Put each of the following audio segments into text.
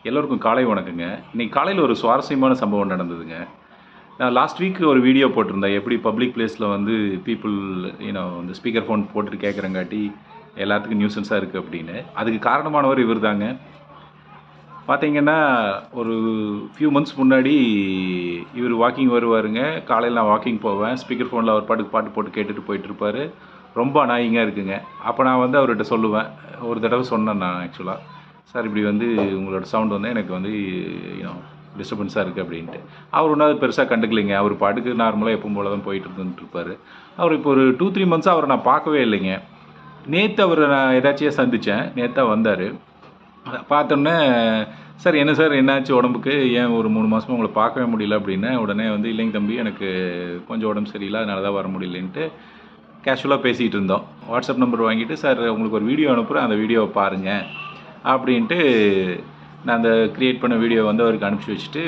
எல்லோருக்கும் காலை வணக்கங்க. இன்னைக்கு காலையில ஒரு சுவாரஸ்யமான சம்பவம் நடந்ததுங்க. நான் லாஸ்ட் வீக் ஒரு வீடியோ போட்டிருந்தேன். எப்படி பப்ளிக் பிளேஸ்ல வந்து பீப்பிள் இந்த ஸ்பீக்கர் ஃபோன் போட்டுட்டு கேட்குறங்காட்டி எல்லாத்துக்கும் நியூசன்ஸா இருக்கு அப்படின்னு. அதுக்கு காரணமானவர் இவர்தாங்க. பார்த்தீங்கன்னா, ஒரு ஃபியூ மந்த்ஸ் முன்னாடி இவர் வாக்கிங் வருவாருங்க. காலையில நான் வாக்கிங் போவேன். ஸ்பீக்கர் ஃபோன்ல அவர் பாட்டுக்கு பாட்டு போட்டு கேட்டுட்டு போயிட்டுருப்பாரு. ரொம்ப அநாயகமா இருக்குங்க. அப்போ நான் வந்து அவர்ட்ட சொல்லுவேன். ஒரு தடவ சொன்னேன் நான் ஆக்சுவலா. சார் இப்படி வந்து உங்களோட சவுண்ட் வந்து எனக்கு வந்து யூனோ டிஸ்டர்பன்ஸா இருக்கு அப்படின்ட்டு. அவர் ஒண்ணும் அத பெருசா கண்டுக்கலைங்க. அவர் பாட்டுக்கு நார்மலா எப்பவும் போல தான் போயிட்டு இருந்துட்டுருப்பாரு. அவர் இப்போ ஒரு 2, 3 மந்த்ஸா அவர நான் பார்க்கவே இல்லைங்க. நேத்து அவர நான் எதார்ச்சியா சந்திச்சேன். நேத்து தான் வந்தாரு. பார்த்தோன்னே, "சார் என்ன சார் என்னாச்சு உடம்புக்கு? ஏன் ஒரு 3 மாசமா உங்கள பார்க்கவே முடியல?" அப்படின்னேன். உடனே வந்து, "இல்லைங்க தம்பி, எனக்கு கொஞ்சம் உடம்பு சரியில்ல. அதனால தான் வர முடியலன்ட்டு" கேஷுவலா பேசிட்டு இருந்தோம். வாட்ஸ்அப் நம்பர் வாங்கிட்டு, "சார் உங்களுக்கு ஒரு வீடியோ அனுப்புறேன். அந்த வீடியோவ பாருங்க." அப்படின்ட்டு நான் அந்த கிரியேட் பண்ண வீடியோ வந்து அவருக்கு அனுப்பிச்சு வச்சுட்டு,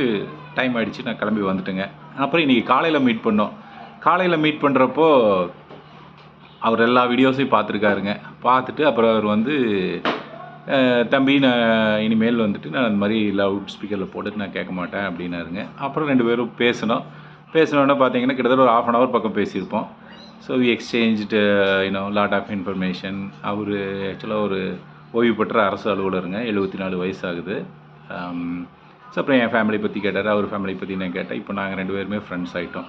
டைம் ஆயிடுச்சு. நான் கிளம்பி வந்துட்டேங்க. அப்புறம் இன்னைக்கு காலையில மீட் பண்ணோம். காலையில மீட் பண்றப்போ, அவர் எல்லா வீடியோஸையும் பார்த்துருக்காருங்க. பார்த்துட்டு அப்புறம் அவர் வந்து தம்பி நான் இனிமேல் வந்துட்டு நான் அந்த மாதிரி லவுட் ஸ்பீக்கரில் போட்டுட்டு நான் கேட்க மாட்டேன் அப்படின்னாருங்க. அப்புறம் 2 பேரும் பேசினோம். பேசினோடனே பார்த்தீங்கன்னா கிட்டத்தட்ட ஒரு 1/2 அன் பக்கம் பேசியிருப்போம். So we exchanged lot of information. அவர் ஆக்சுவலாக ஒரு ஓய்வு பெற்ற அரசு அலுவலருங்க. 74 வயசு ஆகுது. ஸோ அப்புறம் என் ஃபேமிலி பற்றி கேட்டார். அவர் ஃபேமிலி பற்றி நான் கேட்டேன். இப்போ நாங்கள் 2 பேருமே ஃப்ரெண்ட்ஸ் ஆகிட்டோம்.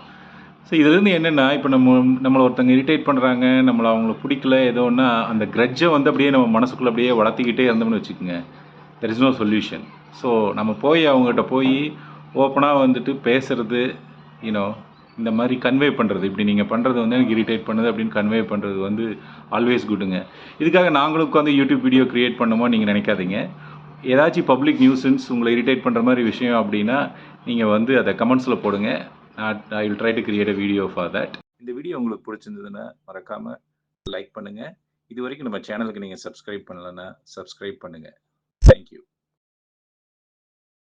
ஸோ இதுலேருந்து என்னென்னா, இப்போ நம்மளை ஒருத்தங்க இரிட்டேட் பண்ணுறாங்க, நம்மளை அவங்களுக்கு பிடிக்கல ஏதோ ஒன்றா, அந்த கிரட்ஜை வந்து அப்படியே நம்ம மனசுக்குள்ளே அப்படியே வளர்த்திக்கிட்டே இருந்தோம்னு வச்சுக்கோங்க, there is no solution. So நம்ம போய் அவங்ககிட்ட போய் ஓப்பனாக வந்துட்டு பேசுகிறது, யூனோ இந்த மாதிரி கன்வே பண்ணுறது, இப்படி நீங்கள் பண்ணுறது வந்து எனக்கு இரிட்டேட் பண்ணுது அப்படின்னு கன்வே பண்ணுறது வந்து ஆல்வேஸ் குட்டுங்க. இதுக்காக நாங்களும் உட்காந்து யூடியூப் வீடியோ க்ரியேட் பண்ணணுமோ நீங்கள் நினைக்காதீங்க. ஏதாச்சும் பப்ளிக் நியூசன்ஸ் உங்களை இரிட்டேட் பண்ணுற மாதிரி விஷயம் அப்படின்னா, நீங்கள் வந்து அதை கமெண்ட்ஸில் போடுங்க. I will try to create a video for that. இந்த வீடியோ உங்களுக்கு பிடிச்சிருந்ததுன்னா மறக்காம லைக் பண்ணுங்க. இதுவரைக்கும் நம்ம சேனலுக்கு நீங்க சப்ஸ்கிரைப் பண்ணலன்னா சப்ஸ்கிரைப் பண்ணுங்க.